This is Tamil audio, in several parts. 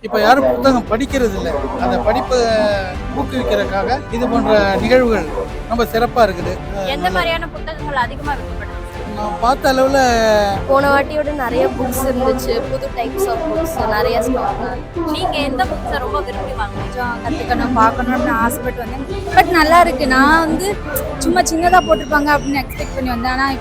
இப்போ யாரும் புத்தகம் படிக்கிறது இல்லை. அந்த படிப்பை ஊக்குவிக்கிறதுக்காக இது போன்ற நிகழ்வுகள் ரொம்ப சிறப்பாக இருக்குது. எந்த மாதிரியான புத்தகங்கள் அதிகமா விற்கப்படுது? நான் பார்த்த அளவில் போன வாட்டியோட நிறைய புக்ஸ் இருந்துச்சு, புது டைப்ஸ் ஆஃப் புக்ஸ் நிறைய ஸ்டாக். நீங்க எந்த புக்ஸை ரொம்ப விரும்பி வாங்குறீங்க? கற்றுக்கணும் பார்க்கணும்னு ஆசைப்பட்டு வந்தேன். பட் நல்லா இருக்கு. நான் வந்து சும்மா சின்னதாக போட்டிருப்பாங்க அப்படின்னு எக்ஸ்பெக்ட் பண்ணி வந்தேன். ஆனால்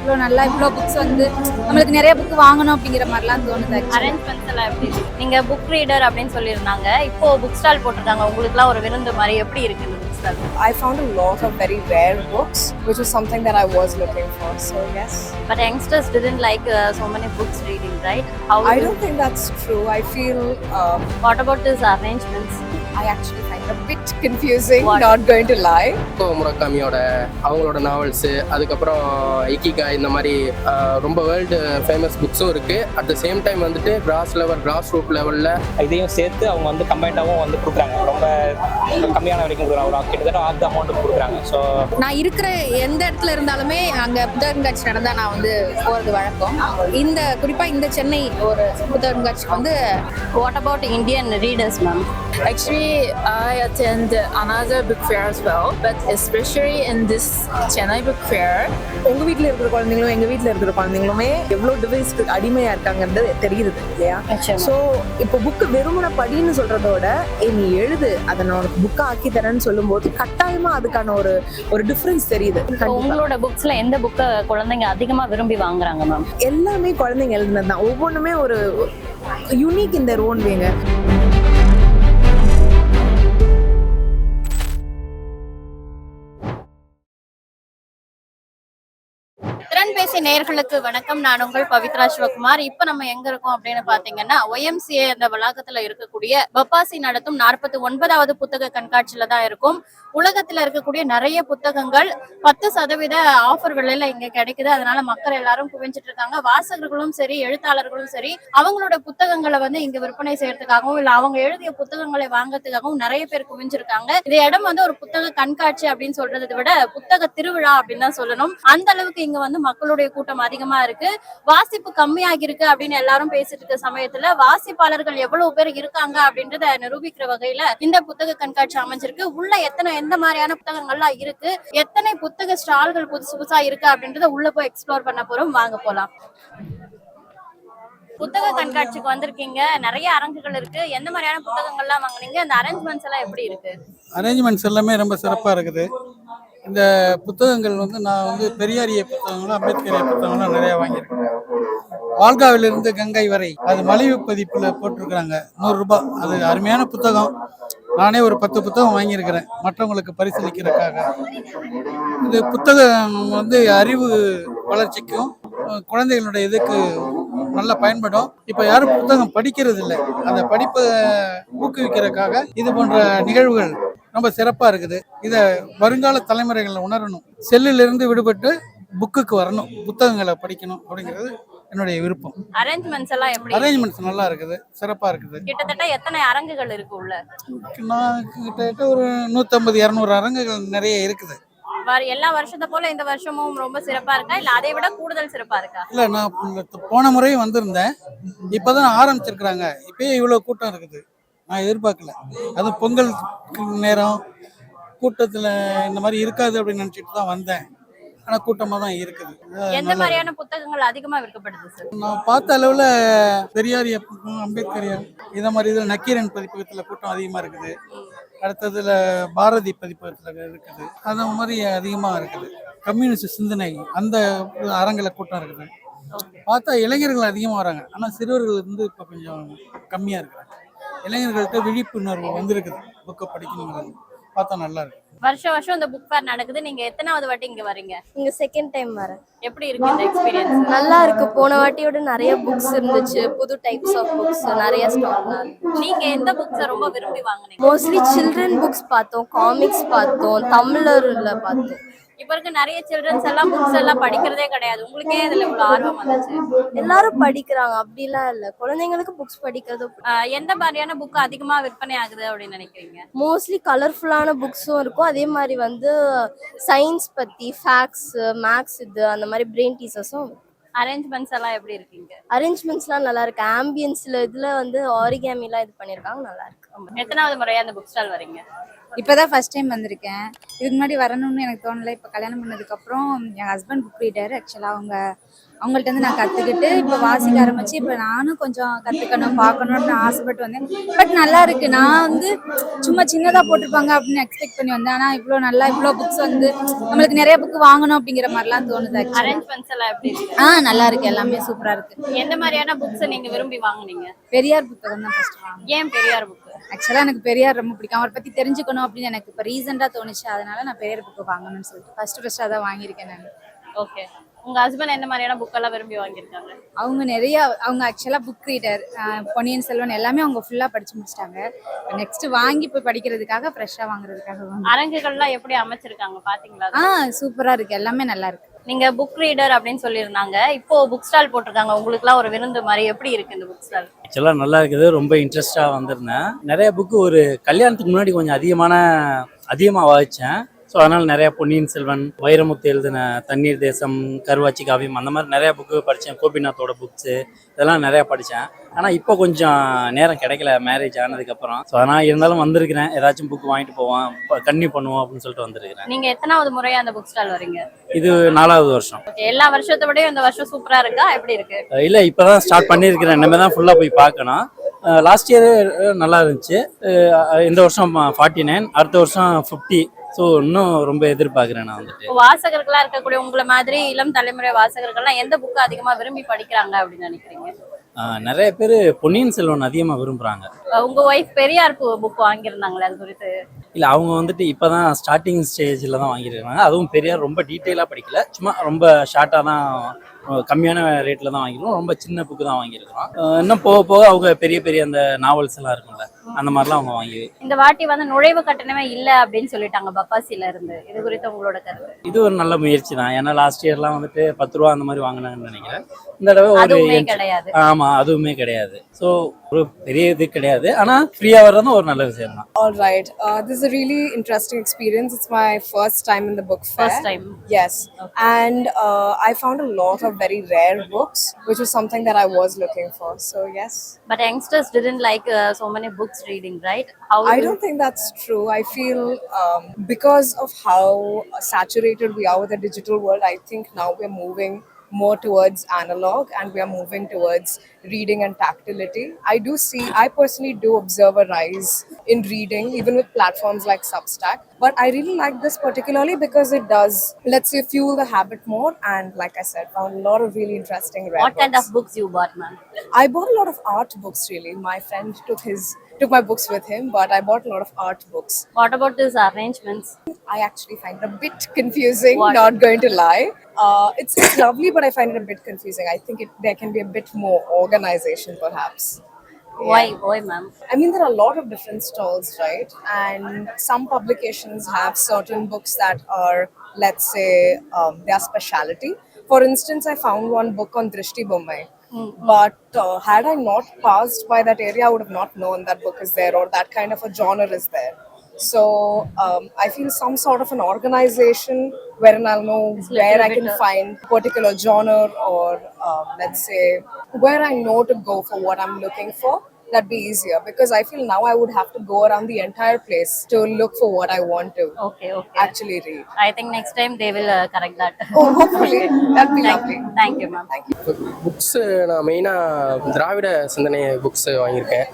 இவ்வளோ புக்ஸ் வந்து நம்மளுக்கு நிறைய புக் வாங்கணும் அப்படிங்கிற மாதிரிலாம் தோணுது. அரேஞ்ச்மெண்ட்ஸ் எல்லாம் எப்படி இருக்கு? நீங்க புக் ரீடர் அப்படின்னு சொல்லியிருந்தாங்க, இப்போ புக் ஸ்டால் போட்டிருக்காங்க, உங்களுக்குலாம் ஒரு விருந்து மாதிரி எப்படி இருக்கு இந்த book stall? I found a lot of very rare books, which was something that I was looking for. So yes. But youngsters didn't like so many books reading, right? How I don't think that's true. I feel What about these arrangements? I actually find it a bit confusing, What? not going to lie. முரக்காமியோட அவங்களோட நாவல்ஸு, அதுக்கப்புறம் இக்கிகா, இந்த மாதிரி ரொம்ப வேர்ல்டு ஃபேமஸ் புக்ஸும் இருக்குது. அட் த சேம் டைம் வந்துட்டு கிராஸ் ரூட் லெவலில் இதையும் சேர்த்து அவங்க வந்து கம்பைண்டாகவும் வந்து கொடுக்குறாங்க. ரொம்ப கம்மியான விலைக்கும் கொடுக்குறாங்க, கிட்டத்தட்ட ஆஃப் த அமௌண்ட்டுக்கு கொடுக்குறாங்க. ஸோ நான் இருக்கிற எந்த இடத்துல இருந்தாலுமே அங்கே புத்தக கண்காட்சி நடந்தால் நான் வந்து போகிறது வழக்கம். குறிப்பாக இந்த சென்னை ஒரு புத்தக கண்காட்சிக்கு வந்து. What about Indian readers, ma'am? Actually, I attend another book fair as well, but especially in this Chennai book fair. உங்க வீட்டில் இருக்கிற குழந்தைங்களும் எங்க வீட்டில் இருக்கிற குழந்தைங்களுமே எவ்வளோ டிவைஸ்க்கு அடிமையா இருக்காங்கன்றது தெரியுது இல்லையா? ஸோ இப்போ புக்கு வெறுமனை படின்னு சொல்றதோட நீ எழுது, அதை நான் உனக்கு புக்கை ஆக்கி தரேன்னு சொல்லும்போது கட்டாயமா அதுக்கான ஒரு டிஃபரன்ஸ் தெரியுது. உங்களோட புக்ஸ்ல எந்த புக்கை குழந்தைங்க அதிகமா விரும்பி வாங்குறாங்க மேம்? எல்லாமே குழந்தைங்க எழுதுனது தான். ஒவ்வொன்றுமே ஒரு யூனிக் இந்த ஓன் வேங்க. திறன்பேசி நேயர்களுக்கு வணக்கம். நான் உங்கள் பவித்ரா சிவகுமார். இப்ப நம்ம எங்க இருக்கோம் அப்படின்னு பாத்தீங்கன்னா, YMCA என்ற வளாகத்துல இருக்கக்கூடிய பப்பாசி நடத்தும் 49வது புத்தக கண்காட்சியில தான் இருக்கும். உலகத்துல இருக்கக்கூடிய நிறைய புத்தகங்கள் 10% ஆஃபர் விலையில இங்க கிடைக்குது. அதனால மக்கள் எல்லாரும் குவிஞ்சிட்டு இருக்காங்க. வாசகர்களும் சரி, எழுத்தாளர்களும் சரி, அவங்களோட புத்தகங்களை வந்து இங்க விற்பனை செய்யறதுக்காகவும் இல்ல அவங்க எழுதிய புத்தகங்களை வாங்கறதுக்காகவும் நிறைய பேர் குவிஞ்சிருக்காங்க. இந்த இடம் வந்து ஒரு புத்தக கண்காட்சி அப்படின்னு சொல்றதை விட புத்தக திருவிழா அப்படின்னு தான் சொல்லணும். அந்த அளவுக்கு இங்க வந்து மக்களுடைய கூட்டம் அதிகமா இருக்கு. வாசிப்பு கம்மியாகி இருக்கு அப்படின்னு எல்லாரும் பேசிட்டு இருக்க சமயத்துல வாசிப்பாளர்கள் எவ்வளவு பேர் இருக்காங்க அப்படின்றத நிரூபிக்கிற வகையில இந்த புத்தக கண்காட்சி அமைஞ்சிருக்கு. உள்ள எந்த மாதிரியான புத்தகங்கள்லாம் இருக்கு, எத்தனை புத்தக ஸ்டால்கள் புதுசா இருக்கு அப்படின்றத உள்ள போய் எக்ஸ்ப்ளோர் பண்ண போறோம். வாங்க போலாம். புத்தக கண்காட்சிக்கு வந்திருக்கீங்க, நிறைய அரங்குகள் இருக்கு. எந்த மாதிரியான புத்தகங்கள்லாம் வாங்குனீங்க? அந்த அரேஞ்ச்மெண்ட்ஸ் எல்லாம் எப்படி இருக்கு? அரேஞ்ச்மெண்ட்ஸ் எல்லாமே ரொம்ப சிறப்பாக இருக்குது. இந்த புத்தகங்கள் வந்து நான் வந்து பெரியாரிய புத்தகங்களும் அம்பேத்கரிய புத்தகங்களும் நிறையா வாங்கியிருக்கேன். வால்காவிலிருந்து கங்கை வரை அது மலிவு பதிப்பில் போட்டிருக்கிறாங்க, 100 ரூபாய். அது அருமையான புத்தகம். நானே ஒரு 10 புத்தகம் வாங்கியிருக்கிறேன் மற்றவங்களுக்கு பரிசீலிக்கிறதுக்காக. இது புத்தகம் வந்து அறிவு வளர்ச்சிக்கும் குழந்தைகளுடைய இதுக்கு நல்லா பயன்படும். இப்போ யாரும் புத்தகம் படிக்கிறது இல்லை. அந்த படிப்பை ஊக்குவிக்கிறதுக்காக இது போன்ற நிகழ்வுகள் ரொம்ப சிறப்பாக இருக்குது. இதை வருங்கால தலைமுறைகளில் உணரணும். செல்லிலிருந்து விடுபட்டு புக்குக்கு வரணும், புத்தகங்களை படிக்கணும் அப்படிங்கிறது என்னுடைய விருப்பம். அரேஞ்ச்மெண்ட்ஸ் எல்லாம் எப்படி? அரேஞ்ச்மெண்ட்ஸ் நல்லா இருக்குது, சிறப்பாக இருக்குது. கிட்டத்தட்ட எத்தனை அரங்குகள் இருக்கு உள்ள? நான் கிட்டத்தட்ட ஒரு 150-200 அரங்குகள் நிறைய இருக்குது. எல்லா வருஷத்தை போல இந்த வருஷமும் ரொம்ப சிறப்பா இருக்கா, இல்ல அதை விட கூடுதல் சிறப்பா இருக்கா? இல்லை, நான் போன முறையும் வந்திருந்தேன். இப்போதான் ஆரம்பிச்சிருக்கிறாங்க. இப்பயே இவ்வளோ கூட்டம் இருக்குது, நான் எதிர்பார்க்கல. அது பொங்கல் நேரம் கூட்டத்தில் இந்த மாதிரி இருக்காது அப்படின்னு நினச்சிட்டு தான் வந்தேன். ஆனால் கூட்டமாக தான் இருக்குது. எந்த மாதிரியான புத்தகங்கள் அதிகமா விற்கப்படுது சார்? நான் பார்த்த அளவில் பெரியாரிய அம்பேத்கரியா இதை மாதிரி இதில் நக்கீரன் பதிப்பகத்தில் கூட்டம் அதிகமாக இருக்குது. அடுத்ததில் பாரதி பதிப்பகத்தில் இருக்குது. அந்த மாதிரி அதிகமாக இருக்குது. கம்யூனிஸ்ட் சிந்தனை அந்த அரங்கில் கூட்டம் இருக்குது. பார்த்தா இளைஞர்கள் அதிகமாக வராங்க, ஆனால் சிறுவர்கள் வந்து இப்போ கொஞ்சம் கம்மியாக இருக்கிறாங்க. இளைஞர்கள்ட்ட விழிப்புணர்வு வந்திருக்குது, புக்கை படிக்கணுங்கிறது பார்த்தா நல்லா இருக்கு. வருஷம் இந்த புக் ஃபேர் நடக்குது. நீங்க எத்தனாவது வாட்டி இங்க வரீங்க? இங்க செகண்ட் டைம் வரேன். எப்படி இருக்கு இந்த எக்ஸ்பீரியன்ஸ்? நல்லா இருக்கு. போன வாட்டியோட நிறைய புக்ஸ் இருந்துச்சு, புது டைப்ஸ் ஆஃப் புக்ஸ் நிறைய ஸ்டாக். நீங்க எந்த புக்ஸை ரொம்ப விரும்பி வாங்குனீங்க? மோஸ்ட்லி சில்ட்ரன் புக்ஸ் பார்த்தோம், காமிக்ஸ் பார்த்தோம், தமிழர்ல பார்த்தோம். இப்ப இருக்க நிறைய சில்ட்ரன்ஸ் எல்லாம் புக்ஸ் எல்லாம் படிக்கிறதே கிடையாது. உங்களுக்கே இதுல இவ்வளவு ஆர்வம் வந்துச்சு? எல்லாரும் படிக்கிறாங்க அப்படிலாம் இல்ல, குழந்தைங்களுக்கு புக்ஸ் படிக்கிறது. எந்த மாதிரியான புக் அதிகமா விற்பனை ஆகுது அப்படின்னு நினைக்கிறீங்க? மோஸ்ட்லி கலர்ஃபுல்லான புக்ஸும் இருக்கும். அதே மாதிரி வந்து சயின்ஸ் பத்தி, ஃபேக்ட்ஸ், மேக்ஸ், இது அந்த மாதிரி பிரெயின் டீசர்ஸும். அரேஞ்ச்மெண்ட்ஸ் எல்லாம் எப்படி இருக்கீங்க? அரேஞ்ச்மெண்ட்ஸ்லாம் நல்லா இருக்கு. ஆம்பியன்ஸ்ல இதுல வந்து ஆரிகாமிலாம் இது பண்ணியிருக்காங்க, நல்லா இருக்கு. எத்தனாவது முறையா அந்த புக் ஸ்டால் வரீங்க? இப்போதான் ஃபர்ஸ்ட் டைம் வந்திருக்கேன். இதுக்கு முன்னாடி வரணும்னு எனக்கு தோணலை. இப்போ கல்யாணம் பண்ணதுக்கப்புறம் என் ஹஸ்பண்ட் புக் ரீடர். ஆக்சுவலாக அவங்கள்ட்ட இருந்து நான் கற்றுக்கிட்டு இப்போ வாசிக்க ஆரம்பிச்சு இப்போ நானும் கொஞ்சம் கற்றுக்கணும் பார்க்கணுன்னு ஆசைப்பட்டு வந்தேன். பட் நல்லா இருக்கு. நான் வந்து சும்மா சின்னதாக போட்டிருப்பாங்க அப்படின்னு எக்ஸ்பெக்ட் பண்ணி வந்தேன். ஆனால் இவ்வளோ புக்ஸ் வந்து நம்மளுக்கு நிறைய புக் வாங்கணும் அப்படிங்கிற மாதிரிலாம் தோணுது. அரேஞ்ச்மெண்ட்ஸ் எல்லாம் எப்படி இருக்கு? நல்லா இருக்கு, எல்லாமே சூப்பராக இருக்கு. எந்த மாதிரியான புக்ஸ் நீங்க விரும்பி வாங்குனீங்க? பெரியார் புத்தகம் தான் ஃபர்ஸ்ட் வாங்கினேன். ஏன் பெரியார் புக்? ஆக்சுவலாக எனக்கு பெரியார் ரொம்ப பிடிக்கும். அவரை பற்றி தெரிஞ்சுக்கணும் அப்படின்னு எனக்கு இப்போ ரீசெண்டாக தோணுச்சு. அதனால நான் பெரியார் புக்கு வாங்கணும்னு சொல்லிட்டு ஃபர்ஸ்ட் அதான் வாங்கியிருக்கேன் நான். ஓகே. உங்க ஹஸ்பண்ட் எந்த மாதிரியான புக் எல்லாம் விரும்பி வாங்கியிருக்காங்க? அவங்க ஆக்சுவலாக புக் ரீடர். பொன்னியின் செல்வன் எல்லாமே அவங்க ஃபுல்லாக படிச்சு முடிச்சிட்டாங்க. நெக்ஸ்ட் வாங்கி போய் படிக்கிறதுக்காக ஃப்ரெஷ்ஷாக வாங்குறதுக்காக. அரங்குகள்லாம் எப்படி அமைச்சிருக்காங்க பாத்தீங்களா? சூப்பராக இருக்கு, எல்லாமே நல்லா இருக்கு. நீங்க புக் ரீடர் அப்படின்னு சொல்லியிருந்தாங்க, இப்போ புக் ஸ்டால் போட்டிருக்காங்க, உங்களுக்குலாம் ஒரு விருந்து மாதிரி எப்படி இருக்கு இந்த புக் ஸ்டால்? ஆக்சுவலாக நல்லா இருக்குது, ரொம்ப இன்ட்ரெஸ்டாக வந்திருந்தேன். நிறைய புக்கு ஒரு கல்யாணத்துக்கு முன்னாடி கொஞ்சம் அதிகமாக வாசித்தேன். ஸோ அதனால் நிறையா பொன்னியின் செல்வன், வைரமுத்து எழுதின தண்ணீர் தேசம், கருவாச்சி காவியம், அந்த மாதிரி நிறையா புக்கு படித்தேன். கோபிநாத்தோட புக்ஸு இதெல்லாம் நிறையா படித்தேன். ஆனால் இப்போ கொஞ்சம் நேரம் கிடைக்கல மேரேஜ் ஆனதுக்கப்புறம். ஸோ அதனால் இருந்தாலும் வந்திருக்கிறேன், ஏதாச்சும் புக் வாங்கிட்டு போவோம், கன்டினியூ பண்ணுவோம் அப்படின்னு சொல்லிட்டு வந்திருக்கிறேன். நீங்கள் எத்தனாவது முறையா அந்த புக் ஸ்டால் வரீங்க? இது 4வது வருஷம். எல்லா வருஷத்தை விடையும் இந்த வருஷம் சூப்பராக இருக்கா, எப்படி இருக்கு? இல்லை, இப்போ தான் ஸ்டார்ட் பண்ணியிருக்கிறேன், இனிமேல் தான் ஃபுல்லாக போய் பார்க்கணும். லாஸ்ட் இயர் நல்லா இருந்துச்சு. இந்த வருஷம் 49, அடுத்த வருஷம் 50. ஸோ இன்னும் ரொம்ப எதிர்பார்க்குறேன் நான் வந்துட்டு. வாசகர்களாக இருக்கக்கூடிய உங்களை மாதிரி இளம் தலைமுறை வாசகர்கள்லாம் எந்த புக்கு அதிகமாக விரும்பி படிக்கிறாங்க அப்படின்னு நினைக்கிறீங்க? நிறைய பேர் பொன்னியின் செல்வன் அதிகமாக விரும்புகிறாங்க. உங்கள் ஒய்ஃப் பெரியார் புக் வாங்கியிருந்தாங்களே, அது குறித்து? இல்லை, அவங்க வந்துட்டு இப்போ தான் ஸ்டார்டிங் ஸ்டேஜில் தான் வாங்கியிருக்காங்க. அதுவும் பெரியார் ரொம்ப டீட்டெயிலாக படிக்கல, சும்மா ரொம்ப ஷார்ட்டாக தான், கம்மியான ரேட்டில் தான் வாங்கியிருக்கோம். ரொம்ப சின்ன புக்கு தான் வாங்கியிருக்கிறோம். இன்னும் போக போக அவங்க பெரிய பெரிய அந்த நாவல்ஸ் எல்லாம் இருக்கும்ல, அந்த மாதிரிலாம் அவங்க வாங்கி. இந்த வாட்டி வந்து நுழைவு கட்டணமே இல்லை அப்படின்னு சொல்லிட்டாங்க பப்பாசில இருந்து, இது குறித்து உங்களோட கருத்து? இது ஒரு நல்ல முயற்சி தான். ஏன்னா லாஸ்ட் இயர்லாம் வந்துட்டு 10 ரூபா அந்த மாதிரி வாங்கினாங்கன்னு நினைக்கிறேன். இந்த தடவை ஒரு கிடையாது. ஆமாம், அதுவுமே கிடையாது. ஸோ ஒரு பெரிய இது கிடையாது, ஆனால் ஃப்ரீயாக வர்றதும் ஒரு நல்ல விஷயம் தான். All right. This is a really interesting experience. It's my first time in the book fair. First time? Yes. Okay. And I found a lot of very rare books, which was something that I was looking for. So, yes. But youngsters didn't like so many books reading, right? I don't think that's true. I feel because of how saturated we are with the digital world, I think now we're moving more towards analog and we are moving towards reading and tactility. I personally do observe a rise in reading, even with platforms like Substack. But I really like this particularly because it does, let's say, fuel the habit more. And like I said, found a lot of really interesting rare What kind of books you bought, ma'am? I bought a lot of art books, really. My friend took my books with him, but I bought a lot of art books. What about these arrangements? I actually find it a bit confusing, What? not going to lie. It's lovely, but I find it a bit confusing. I think there can be a bit more organization, perhaps. Why, ma'am? I mean, there are a lot of different stalls, right? And some publications have certain books that are, let's say, their speciality. For instance, I found one book on Drishti Bommai. But had I not passed by that area, I would have not known that book is there or that kind of a genre is there. So I feel some sort of an organization wherein I'll know where I can find particular genre or let's say where I know to go for what I'm looking for. That'd be easier because I feel now I would have to go around the entire place to look for what I want to actually read. I think next time they will correct that. Oh, hopefully. That'd be lovely. Thank you, ma'am. Thank you. Books நான் மெயினாக திராவிட சிந்தனை புக்ஸு வாங்கியிருக்கேன்,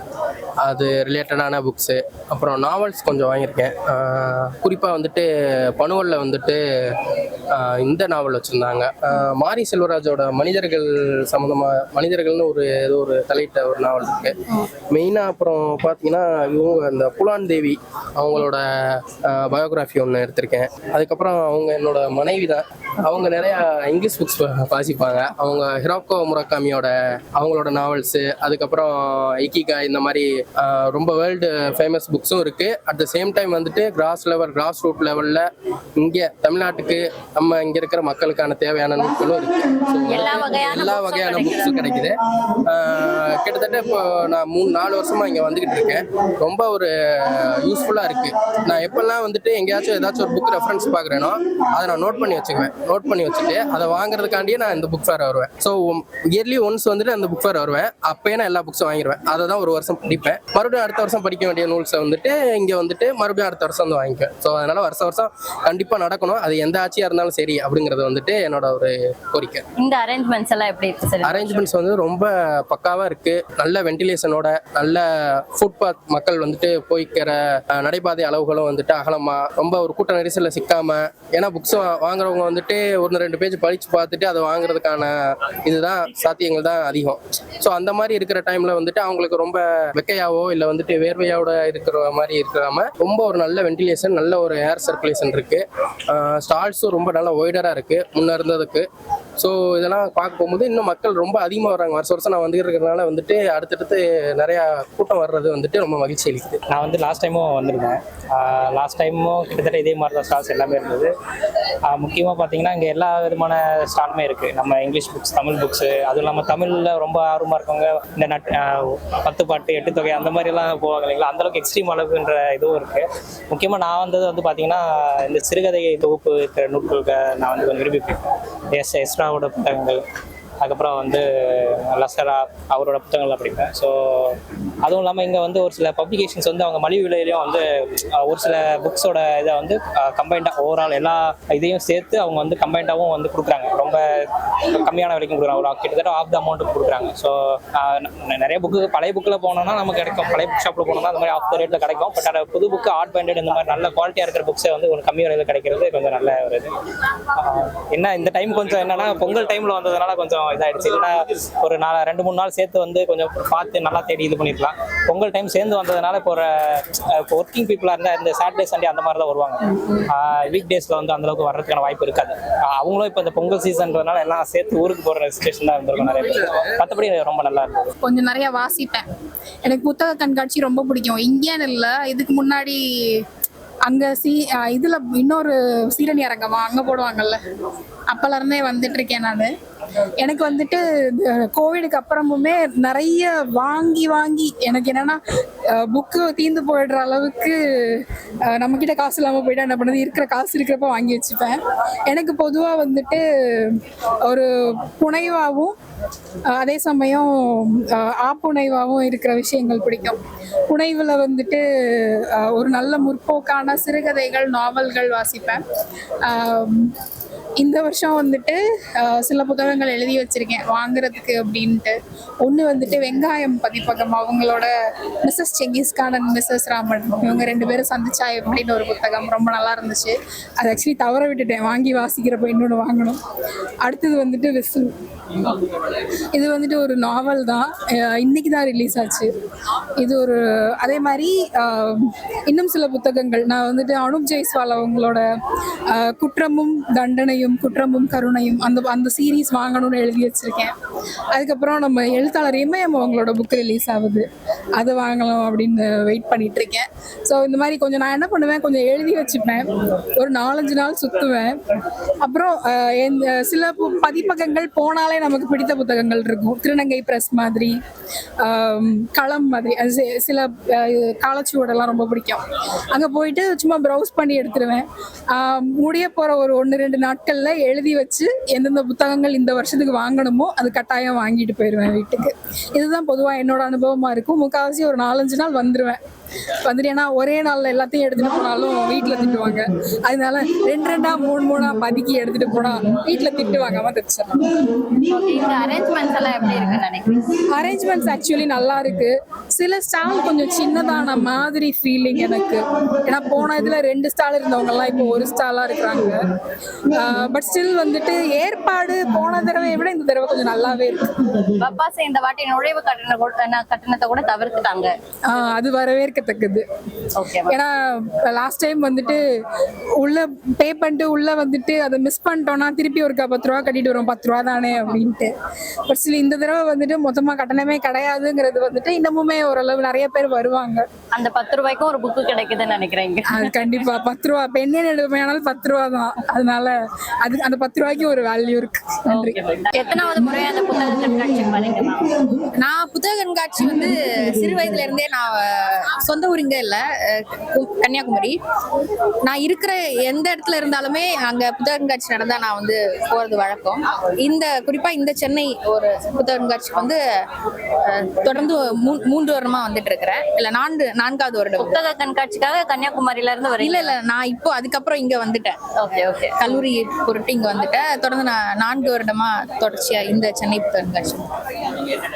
அது ரிலேட்டடான புக்ஸு. அப்புறம் நாவல்ஸ் கொஞ்சம் வாங்கியிருக்கேன். குறிப்பாக வந்துட்டு பனுவலில் வந்துட்டு இந்த நாவல் வச்சுருந்தாங்க, மாரி செல்வராஜோட மனிதர்கள் சம்மந்தமாக, மனிதர்கள்னு ஏதோ ஒரு தலையிட்ட ஒரு நாவல் இருக்குது மெயினாக. அப்புறம் பார்த்தீங்கன்னா இவங்க இந்த புலான் தேவி அவங்களோட பயோகிராஃபி ஒன்று எடுத்திருக்கேன். அதுக்கப்புறம் அவங்க என்னோட மனைவி தான், அவங்க நிறையா இங்கிலீஷ் புக்ஸ் வாசிப்பாங்க. அவங்க ஹிரோக்கோ முரகாமியோட அவங்களோட நாவல்ஸு, அதுக்கப்புறம் இக்கிகா, இந்த மாதிரி ரொம்ப வேர்ல்டு ஃபேமஸ் புக்ஸும் இருக்குது. அட் த சேம் டைம் வந்துட்டு கிராஸ் ரூட் லெவலில் இங்கே தமிழ்நாட்டுக்கு நம்ம இங்கே இருக்கிற மக்களுக்கான தேவையான நூல்களும் இருக்குது. எல்லா வகையான புக்ஸும் கிடைக்குது. கிட்டத்தட்ட இப்போ நான் 3-4 வருஷமாக இங்கே வந்துக்கிட்டு இருக்கேன். ரொம்ப ஒரு யூஸ்ஃபுல்லாக இருக்குது. நான் எப்போல்லாம் வந்துட்டு எங்கேயாச்சும் ஏதாச்சும் ஒரு புக் ரெஃபரன்ஸ் பார்க்குறேனோ அதை நான் நோட் பண்ணி வச்சுக்குவேன். நோட் பண்ணி வச்சுட்டு அதை வாங்குறதுக்காண்டியே நான் இந்த புக் ஃபேர் வருவேன். ஸோ இயர்லி ஒன்ஸ் வந்துட்டு அந்த புக் ஃபேர் வருவேன். அப்பயே நான் எல்லா புக்ஸும் வாங்கிடுவேன். அதை தான் ஒரு வருஷம் படிப்பேன். மறுபடியும் அடுத்த வருஷம் படிக்க வேண்டிய நூல்ஸை வந்துட்டு இங்கே வந்துட்டு மறுபடியும் அடுத்த வருஷம் வந்து வாங்கிக்குவேன். ஸோ அதனால வருஷம் கண்டிப்பாக நடக்கணும். அது எந்த ஆட்சியாக இருந்தாலும் சரி அப்படிங்கிறது வந்துட்டு என்னோட ஒரு கோரிக்கை. இந்த அரேஞ்ச்மெண்ட்ஸ் எல்லாம் எப்படி இருக்கு சார்? அரேஞ்ச்மெண்ட்ஸ் வந்து ரொம்ப பக்காவாக இருக்கு. நல்ல வென்டிலேஷனோட, நல்ல ஃபுட்பாத், மக்கள் வந்துட்டு போய்க்கிற நடைபாதை அளவுகளும் வந்துட்டு அகலமா, ரொம்ப ஒரு கூட்ட நெரிசலில் சிக்காம. ஏன்னா புக்ஸ் வாங்குறவங்க வந்துட்டு 1-2 பேஜ் படிச்சு பார்த்துட்டு அதை வாங்குறதுக்கான இதுதான் சாத்தியங்கள் தான் அதிகம். ஸோ அந்த மாதிரி இருக்கிற டைம்ல வந்துட்டு அவங்களுக்கு ரொம்ப வெக்கையாவோ இல்லை வந்துட்டு வேர்வையோட இருக்கிற மாதிரி இருக்கிறாம ரொம்ப ஒரு நல்ல வென்டிலேஷன், நல்ல ஒரு ஏர் சர்க்குலேஷன் இருக்கு. ஸ்டால்ஸும் ரொம்ப நல்ல ஒய்டரா இருக்கு முன்ன இருந்ததுக்கு. ஸோ இதெல்லாம் பார்க்க போகும்போது இன்னும் மக்கள் ரொம்ப அதிகமாக வர்றாங்க. வருஷம் நான் வந்துட்டு இருக்கிறதுனால வந்துட்டு அடுத்தடுத்து நிறையா கூட்டம் வர்றது வந்துட்டு ரொம்ப மகிழ்ச்சி அளிக்குது. நான் வந்து லாஸ்ட் டைமும் வந்திருந்தேன். லாஸ்ட் டைமும் கிட்டத்தட்ட இதே மாதிரி தான் ஸ்டால்ஸ் எல்லாமே இருந்தது. முக்கியமாக பார்த்தீங்கன்னா இங்கே எல்லா விதமான ஸ்டாலுமே இருக்குது. நம்ம இங்கிலீஷ் புக்ஸ், தமிழ் புக்ஸு, அதுவும் இல்லாமல் தமிழில் ரொம்ப ஆர்வமாக இருக்கவங்க இந்த 10 பாட்டு 8 தொகை அந்த மாதிரிலாம் போவாங்க இல்லைங்களா, அந்தளவுக்கு எக்ஸ்ட்ரீம் அளவுன்ற இதுவும் இருக்குது. முக்கியமாக நான் வந்தது வந்து பார்த்தீங்கன்னா இந்த சிறுகதை தொகுப்பு இருக்கிற நூல்களுக்கு நான் வந்து கொஞ்சம் விரும்பி எஸ்ராவோட புத்தகங்கள், அதுக்கப்புறம் வந்து லசரா அவரோட புத்தகங்கள்லாம் படிப்பேன். ஸோ அதுவும் இல்லாமல் இங்கே வந்து ஒரு சில பப்ளிகேஷன்ஸ் வந்து அவங்க மலிவு விலையிலையும் வந்து ஒரு சில புக்ஸோட இதை வந்து கம்பைண்டாக ஓவரால் எல்லா இதையும் சேர்த்து அவங்க வந்து கம்பைண்டாகவும் வந்து கொடுக்குறாங்க. ரொம்ப கம்மியான விலைக்கும் கொடுக்குறாங்க. ஒரு கிட்டத்தட்ட ஆஃப் த அமௌண்ட்டுக்கு கொடுக்குறாங்க. ஸோ நிறைய புக்கு பழைய புக்கில் போனோம்னா நமக்கு கிடைக்கும், பழைய புக் ஷாப்பில் போனோம்னா அந்த மாதிரி ஆஃப் த ரேட்டில் கிடைக்கும். பட் அதை புது புக்கு ஆர்ட் பைண்டட் இந்த மாதிரி நல்ல குவாலிட்டியாக இருக்கிற புக்ஸை வந்து ஒரு கம்மி விலையில் கிடைக்கிறது கொஞ்சம் நல்ல ஒரு இது. என்ன இந்த டைம் கொஞ்சம் என்னன்னா பொங்கல் டைமில் வந்ததுனால கொஞ்சம் இதாயிடுச்சு. இல்லைன்னா ஒரு 2-3 நாள் சேர்த்து வந்து கொஞ்சம் பார்த்து நல்லா தேடி இது பண்ணிருக்கலாம். பொங்கல் டைம் சேர்ந்து வந்ததுனால இப்போ ஒர்க்கிங் பீப்புளாக இருந்தால் இந்த சாட்டர்டே சண்டே அந்த மாதிரி தான் வருவாங்க. வீக் டேஸில் வந்து அந்தளவுக்கு வர்றதுக்கான வாய்ப்பு இருக்காது. அவங்களும் இப்போ இந்த பொங்கல் சீசன்றதுனால எல்லாம் சேர்த்து ஊருக்கு போகிற சிச்சுவேஷன் தான் இருந்திருக்கும் நிறைய பேர். மற்றபடி ரொம்ப நல்லா இருக்கும். கொஞ்சம் நிறைய வாசிப்பேன். எனக்கு புத்தக கண்காட்சி ரொம்ப பிடிக்கும். இங்கேன்னு இல்லை, இதுக்கு முன்னாடி அங்கே இதில் இன்னொரு சீரணி அரங்கமா அங்கே போடுவாங்கல்ல, அப்போலேருந்தே வந்துட்டு இருக்கேன் நான். எனக்கு வந்துட்டு கோவிடுக்கு அப்புறமுமே நிறைய வாங்கி எனக்கு என்னன்னா புக்கு தீர்ந்து போயிடுற அளவுக்கு நம்மக்கிட்ட காசு இல்லாமல் போயிட்டா என்ன பண்ணுறது, இருக்கிற காசு இருக்கிறப்ப வாங்கி வச்சுப்பேன். எனக்கு பொதுவாக வந்துட்டு ஒரு புனைவாகவும் அதே சமயம் ஆப்புனைவாகவும் இருக்கிற விஷயங்கள் பிடிக்கும். புனைவில் வந்துட்டு ஒரு நல்ல முற்போக்கான சிறுகதைகள், நாவல்கள் வாசிப்பேன். இந்த வருஷம் வந்துட்டு சில புத்தகங்கள் எழுதி வச்சிருக்கேன் வாங்குறதுக்கு அப்படின்ட்டு. ஒன்று வந்துட்டு வெங்காயம் பதிப்பகம், அவங்களோட Mrs Genghis Khan and Mrs Raman, இவங்க 2 பேரும் சந்திச்சா எப்படின்னு ஒரு புத்தகம் ரொம்ப நல்லா இருந்துச்சு. அது ஆக்சுவலி தவற விட்டுட்டேன், வாங்கி வாசிக்கிறப்ப இன்னொன்று வாங்கணும். அடுத்தது வந்துட்டு விசில், இது வந்துட்டு ஒரு நாவல் தான், இன்னைக்கு தான் ரிலீஸ் ஆச்சு. இது ஒரு அதே மாதிரி இன்னும் சில புத்தகங்கள் நான் வந்துட்டு அனுப் ஜெய்ஸ்வால் அவங்களோட குற்றமும் தண்டனையும் குற்றமும் கருணையும் அந்த சீரீஸ் வாங்கணும்னு எழுதி வச்சிருக்கேன். அதுக்கப்புறம் நம்ம எழுத்தாளர் இமயம் அவங்களோட புக் ரிலீஸ் ஆகுது, அதை வாங்கலாம் அப்படின்னு வெயிட் பண்ணிட்டு இருக்கேன். ஸோ இந்த மாதிரி கொஞ்சம் நான் என்ன பண்ணுவேன், கொஞ்சம் எழுதி வச்சுப்பேன், ஒரு 4-5 நாள் சுற்றுவேன். அப்புறம் சில பதிப்பகங்கள் போனாலே நமக்கு பிடித்த புத்தகங்கள் இருக்கும். திருநங்கை பிரஸ் மாதிரி, களம் மாதிரி, சில காலச்சுவடெல்லாம் ரொம்ப பிடிக்கும். அங்கே போயிட்டு சும்மா ப்ரௌஸ் பண்ணி எடுத்துருவேன். முடிய போகிற ஒரு 1-2 நாட்களில் எழுதி வச்சு எந்தெந்த புத்தகங்கள் இந்த வருஷத்துக்கு வாங்கணுமோ அது கட்டாயம் வாங்கிட்டு போயிடுவேன் வீட்டுக்கு. இதுதான் பொதுவாக என்னோட அனுபவமாக இருக்கும். முக்கால்வாசி ஒரு 4-5 நாள் வந்துடுவேன். ஏன்னா ஒரே நாளில் எல்லாத்தையும் எடுத்துகிட்டு போனாலும் வீட்டில் திட்டுவாங்க. அதனால 2-2 3-3 பதுக்கி எடுத்துகிட்டு போனால் வீட்டில் திட்டுவாங்க. அரேஞ்ச்மெண்ட்ஸ் ஆக்சுவலி நல்லா இருக்கு. சில ஸ்டால் கொஞ்சம் சின்னதான மாதிரி ஃபீலிங் எனக்கு. ஏன்னா போன இதில் 2 ஸ்டால் இருந்தவங்கலாம் இப்போ ஒரு ஸ்டாலாக இருக்கிறாங்க. பட் ஸ்டில் வந்துட்டு ஏற்பாடு போன தடவையை விட இந்த தடவை கொஞ்சம் நல்லாவே இருக்கு. பப்பாசி இந்த வாட்டி நுழைவு கட்டணத்தை கூட தவிர்த்துட்டாங்க. அது வரவேற்கத்தக்கது. ஏன்னா லாஸ்ட் டைம் வந்துட்டு உள்ள பே பண்ணிட்டு உள்ள வந்துட்டு அதை மிஸ் பண்ணிட்டோம்னா திருப்பி ஒரு 10 ரூபா கட்டிட்டு வரும், 10 ரூபா தானே அப்படின்ட்டு. பட் ஸ்டில் இந்த தடவை வந்துட்டு மொத்தமா கட்டணமே கிடையாதுங்கிறது வந்துட்டு இன்னமுமே ஓரளவு நிறைய பேர் வருவாங்க. அந்த 10 ரூபாய்க்கும் ஒரு புக்கு கிடைக்குதுன்னு நினைக்கிறேன். அது கண்டிப்பா 10 ரூபா பெண்ணே எழுதுமையானாலும் 10 ரூபா தான். அதனால அது அந்த 10 ரூபாய்க்கு ஒரு வேல்யூ இருக்கு. நன்றி. எத்தனாவது முறையா அந்த புத்தக கண்காட்சி வரீங்க? நான் புத்தக கண்காட்சி வந்து சிறு வயதுல இருந்தே நான் சொந்த ஊர் இங்கே இல்லை, கன்னியாகுமரி. நான் இருக்கிற எந்த இடத்துல இருந்தாலுமே அங்கே புத்தக கண்காட்சி நடந்தால் நான் வந்து போகிறது வழக்கம். குறிப்பாக இந்த சென்னை ஒரு புத்தக கண்காட்சிக்கு வந்து தொடர்ந்து 3 வருடமா வந்துட்டு இருக்கிறேன். இல்லை 4வது வருடம். புத்தக கண்காட்சிக்காக கன்னியாகுமரியில இருந்து வரீங்க? இல்லை நான் இப்போ அதுக்கப்புறம் இங்கே வந்துட்டேன். Okay okay. கல்லூரி பொருட்டு இங்கே வந்துட்டேன். தொடர்ந்து நான் 4 வருடமா தொடர்ச்சியா இந்த சென்னை புத்தக கண்காட்சி.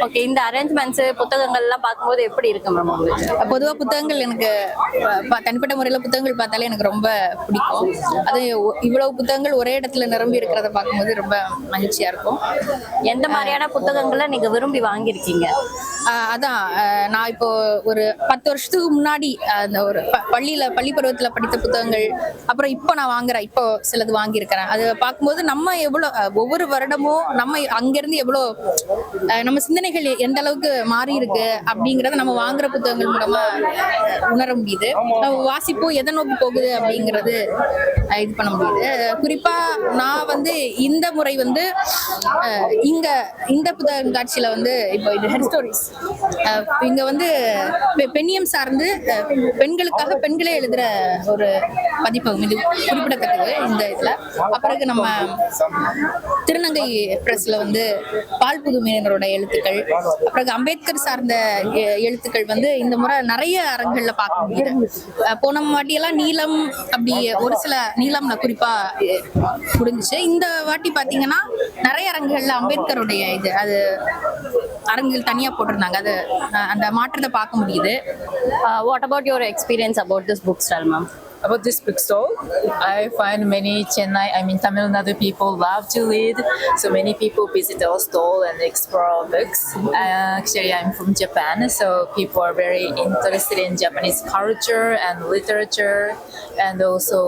ஓகே. இந்த அரேஞ்ச்மெண்ட்ஸ் புத்தகங்கள்லாம் பார்க்கும்போது எப்படி இருக்கு மேம் உங்களுக்கு? பொதுவாக புத்தகங்கள் எனக்கு தனிப்பட்ட முறையில் புத்தகங்கள் பார்த்தாலே எனக்கு ரொம்ப பிடிக்கும். அது இவ்வளவு புத்தகங்கள் ஒரே இடத்துல நிரம்பி இருக்கிறத பார்க்கும்போது ரொம்ப மகிழ்ச்சியா இருக்கும். எந்த மாதிரியான புத்தகங்களை நீங்க விரும்பி வாங்கியிருக்கீங்க? அதான் நான் இப்போ ஒரு 10 வருஷத்துக்கு முன்னாடி அந்த ஒரு பள்ளி பருவத்தில் படித்த புத்தகங்கள், அப்புறம் இப்போ நான் இப்போ சிலது வாங்கியிருக்கிறேன். அது பார்க்கும்போது நம்ம எவ்வளோ ஒவ்வொரு வருடமும் நம்ம அங்கேருந்து எவ்வளோ நம்ம சிந்தனைகள் எந்த அளவுக்கு மாறி இருக்கு அப்படிங்கிறத நம்ம வாங்குற புத்தகங்கள் மூலமா உணர முடியுது. வாசிப்போ எதை நோக்கி போகுது அப்படிங்கிறது இது பண்ண முடியுது. குறிப்பா நான் வந்து இந்த முறை வந்து இந்த புத்தக கண்காட்சியில வந்து இப்போ இது ஹெட் ஸ்டோரிஸ் இங்க வந்து பெண்ணியம் சார்ந்து பெண்களுக்காக பெண்களே எழுதுற ஒரு பதிப்பகம், இது குறிப்பிடத்தக்கது இந்த இதுல. அப்புறம் நம்ம திருநங்கை பிரஸ்ல வந்து பால் புதுமையினரோட எழுத்துக்கள், அப்புறம் அம்பேத்கர் சார்ந்த எழுத்துக்கள் வந்து இந்த முறை நிறைய அரங்குகள்ல பார்க்க முடியுது. போன வாட்டியெல்லாம் நீலம் அப்படி ஒரு சில நீளம்ல குறிப்பா முடிஞ்சிச்சு. இந்த வாட்டி பாத்தீங்கன்னா நிறைய அரங்குகள்ல அம்பேத்கருடைய இது அது அரங்குகள் தனியா போட்டிருந்தாங்க. அது அந்த மாற்றத்தை பார்க்க முடியுது. What about your experience about this book stall, ma'am? About this bookstore, I find many Tamil Nadu people love to read. So many people visit our stall and explore books. Actually, I'm from Japan, so people are very interested in Japanese culture and literature and also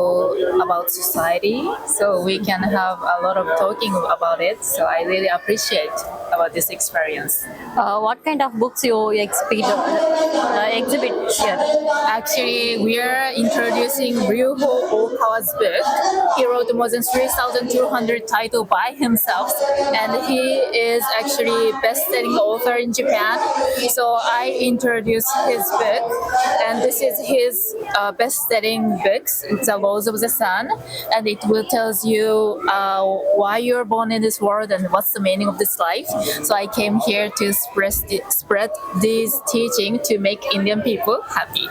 about society. So we can have a lot of talking about it. So I really appreciate about this experience. What kind of books you exhibit here? Actually, we are introducing Ryuho Okawa's book. He wrote more than 3,200 titles by himself, and he is actually best-selling author in Japan. So I introduced his book, and this is his best-selling books. It's The Laws of the Sun, and it will tells you why you're born in this world and what's the meaning of this life. So I came here to spread this teaching to make Indian people happy.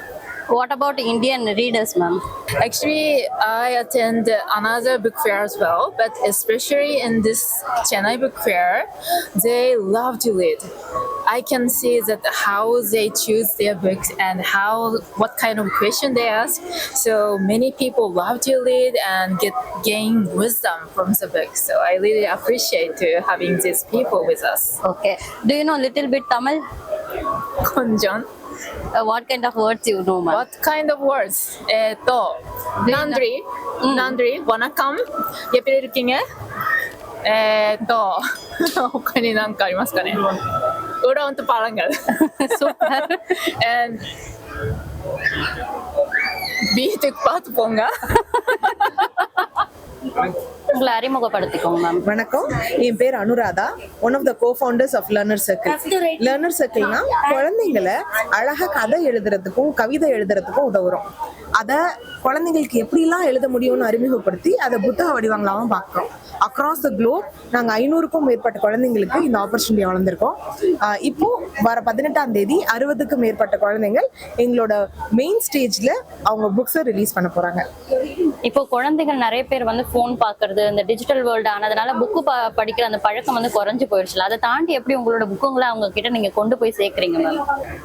What about Indian readers, ma'am? Actually, I attend another book fair as well, but especially in this Chennai book fair, they love to read. I can see that how they choose their books and what kind of question they ask. So many people love to read and gain wisdom from the book. So I really appreciate having these people with us. Okay. Do you know a little bit Tamil? Konjan. What kind of words you know, ma'am? What kind of words? Nandri, வணக்கம், எப்படி இருக்கீங்க? 他に何かありますかね? உரம்とபழங்கள். Super. And வீட்டுக்கு பார்த்து போங்க. உங்களை அறிமுகப்படுத்திக்கோங்க மேம். வணக்கம், என் பேர் Anuradha, one of the cofounders of learner circle. Learner சர்க்கிள்னா குழந்தைங்களை அழகா கதை எழுதுறதுக்கும் கவிதை எழுதுறதுக்கும் உதவுறோம். அதை குழந்தைங்களுக்கு எப்படிலாம் எழுத முடியும்னு அறிமுகப்படுத்தி அதை புத்தக வடிவங்களாகவும் பார்க்குறோம். அக்ராஸ் த குளோப் நாங்கள் 500க்கும் மேற்பட்ட குழந்தைங்களுக்கு இந்த ஆப்பர்ச்சுனிட்டி வளர்ந்துருக்கோம். இப்போ வர 18ஆம் தேதி 60க்கும் மேற்பட்ட குழந்தைங்கள் எங்களோட மெயின் ஸ்டேஜில் அவங்க புக்ஸை ரிலீஸ் பண்ண போகிறாங்க. இப்போ குழந்தைகள் நிறைய பேர் வந்து ஃபோன் பார்க்கறது, இந்த டிஜிட்டல் வேர்ல்டு ஆனதுனால புக்கு படிக்கிற அந்த பழக்கம் வந்து குறைஞ்சு போயிடுச்சுல, அதை தாண்டி எப்படி உங்களோட புக்குங்களை அவங்க கிட்ட நீங்க கொண்டு போய் சேர்க்குறீங்க மேம்?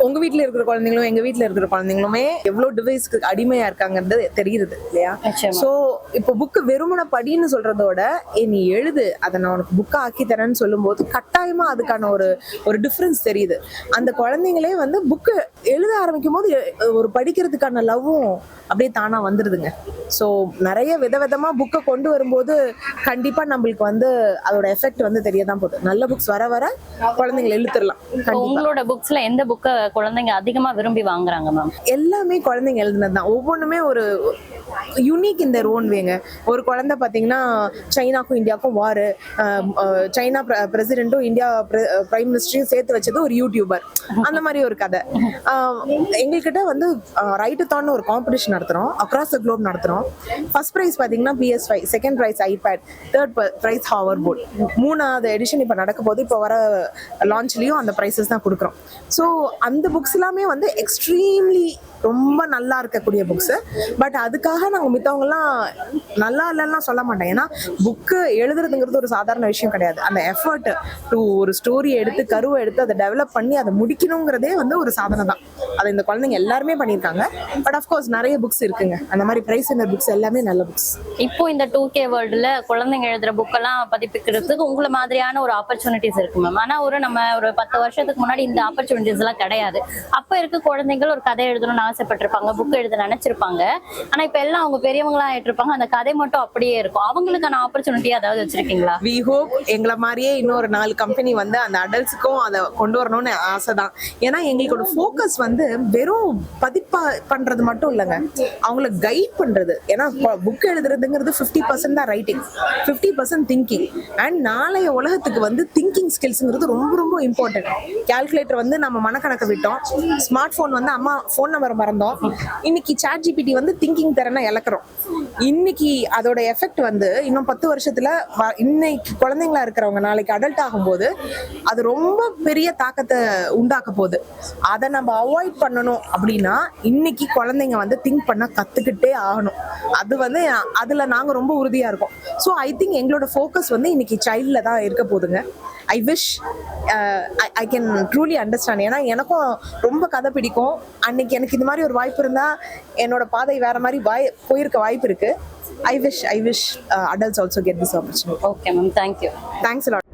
உங்க வீட்டில் இருக்கிற குழந்தைங்களும் எங்க வீட்டில் இருக்கிற குழந்தைங்களுமே எவ்வளோ டிவைஸ்க்கு அடிமையா இருக்காங்கிறது தெரியுது இல்லையா? ஸோ இப்போ புக்கு வெறுமனை படின்னு சொல்றதோட நீ எழுது, அதை நான் உனக்கு புக்கை ஆக்கி தரேன்னு சொல்லும்போது கட்டாயமா அதுக்கான ஒரு டிஃப்ரென்ஸ் தெரியுது. அந்த குழந்தைங்களே வந்து புக்கு எழுத ஆரம்பிக்கும் போது ஒரு படிக்கிறதுக்கான லவ்வும் அப்படியே தானா வந்துடுதுங்க. ஸோ நிறைய விதவிதமா புக்கை கொண்டு வரும்போது கண்டிப்பா நம்மளுக்கு வந்து அதோட எஃபெக்ட் வந்து தெரியதான் போகுது. நல்ல புக்ஸ் வர வர குழந்தைங்களை இழுத்துடலாம். உங்களோட புக்ஸ்ல எந்த புக்கை குழந்தைங்க அதிகமா விரும்பி வாங்குறாங்க மேம்? எல்லாமே குழந்தைங்க எழுதுனதுதான். ஒவ்வொன்றுமே ஒரு யூனிக் இந்த ஓன் வேங்க. ஒரு குழந்தை பார்த்தீங்கன்னா சைனாக்கும் இந்தியாவுக்கும் வாரு, சைனா பிரசிடென்ட்டும் இந்தியா பிரைம் மினிஸ்டரையும் சேர்த்து வச்சது ஒரு யூடியூபர், அந்த மாதிரி ஒரு கதை. எங்ககிட்ட வந்து ரைட்டுத்தான்னு ஒரு காம்படிஷன் நடத்துகிறோம், அக்ராஸ் த குளோப் நடத்துகிறோம். ஃபர்ஸ்ட் ப்ரைஸ் பார்த்தீங்கன்னா PS5, second prize iPad, third prize hoverboard. 3வது எடிஷன் இப்போ நடக்க போது. இப்போ வர லான்ச்லேயும் அந்த ப்ரைஸஸ் தான் கொடுக்குறோம். ஸோ அந்த புக்ஸ் எல்லாமே வந்து எக்ஸ்ட்ரீம்லி ரொம்ப நல்லா இருக்கக்கூடிய புக்ஸு. பட் அதுக்காக நாங்கள் மித்தவங்கலாம் நல்லா இல்லைன்னா சொல்ல மாட்டேன். ஏன்னா புக்கு எழுதுறதுங்கிறது ஒரு சாதாரண விஷயம் கிடையாது. அந்த எஃபர்ட் டு ஒரு ஸ்டோரியை எடுத்து கருவை எடுத்து அதை டெவலப் பண்ணி அதை முடிக்கணுங்கிறதே வந்து ஒரு சாதனை தான். அதை இந்த குழந்தைங்க எல்லாருமே பண்ணியிருக்காங்க. பட் அஃப்கோர்ஸ் நிறைய புக்ஸ் இருக்குங்க அந்த மாதிரி பிரைஸ் இந்த புக்ஸ் எல்லாமே நல்ல புக்ஸ். இப்போ இந்த 2K வேர்ல்டுல குழந்தைங்க எழுதுற புக்கெல்லாம் பதிப்பிக்கிறதுக்கு உங்களை மாதிரியான ஒரு ஆப்பர்ச்சுனிட்டிஸ் இருக்கு மேம். ஆனால் நம்ம ஒரு 10 வருஷத்துக்கு முன்னாடி இந்த ஆப்பர்ச்சுனிட்டிஸ் எல்லாம் கிடையாது. அப்போ இருக்க குழந்தைகள் ஒரு கதை எழுதணும்னு ஆசைப்பட்டிருப்பாங்க, புக் எழுத நினைச்சிருப்பாங்க. ஆனா இப்ப எல்லாம் அவங்க பெரியவங்களா ஆயிட்டு இருப்பாங்க, அந்த கதை மட்டும் அப்படியே இருக்கும். அவங்களுக்கான ஆப்பர்ச்சுனிட்டி ஏதாவது வச்சிருக்கீங்களா? வி ஹோப் எங்களை மாதிரியே இன்னொரு 4 கம்பெனி வந்து அந்த அடல்ட்ஸுக்கும் அதை கொண்டு வரணும்னு ஆசை தான். ஏன்னா எங்களோட ஃபோக்கஸ் வந்து வெறும் பதிப்பா பண்றது மட்டும் இல்லைங்க, அவங்கள கைட் பண்றது. ஏன்னா புக் எழுதுறதுங்கிறது 50% தான் ரைட்டிங், 50% திங்கிங். அண்ட் நாளைய உலகத்துக்கு வந்து திங்கிங் ஸ்கில்ஸ்ங்கிறது ரொம்ப ரொம்ப இம்பார்ட்டன்ட். கால்குலேட்டர் வந்து நம்ம மனக்கணக்கை விட்டோம், ஸ்மார்ட் போன் வந்து அம்மா ஃபோன் நம்பர் மறந்தோம். இன்னைக்கு ChatGPT வந்து திங்கிங் திறனை இழக்கிறோம். இன்னைக்கு அதோட எஃபெக்ட் வந்து இன்னும் 10 வருஷத்துல இன்னைக்கு குழந்தைங்களா இருக்கிறவங்க நாளைக்கு அடல்ட் ஆகும்போது அது ரொம்ப பெரிய தாக்கத்தை உண்டாக்க போகுது. அதை நம்ம அவாய்ட் பண்ணணும் அப்படின்னா இன்னைக்கு குழந்தைங்க வந்து திங்க் பண்ண கத்துக்கிட்டே ஆகணும். அது வந்து அதுல நாங்க ரொம்ப உறுதியா இருக்கோம். ஸோ ஐ திங்க் எங்களோட ஃபோக்கஸ் வந்து இன்னைக்கு சைல்ட்ல தான் இருக்க போகுதுங்க. I wish I can truly understand. ஏன்னா எனக்கும் ரொம்ப கதை பிடிக்கும். அன்னைக்கு எனக்கு இந்த மாதிரி ஒரு வாய்ப்பு இருந்தா என்னோட பாதை வேற மாதிரி போயிருக்க வாய்ப்பு இருக்கு. I wish adults also get this opportunity. Okay ma'am, thank you. Thanks a lot.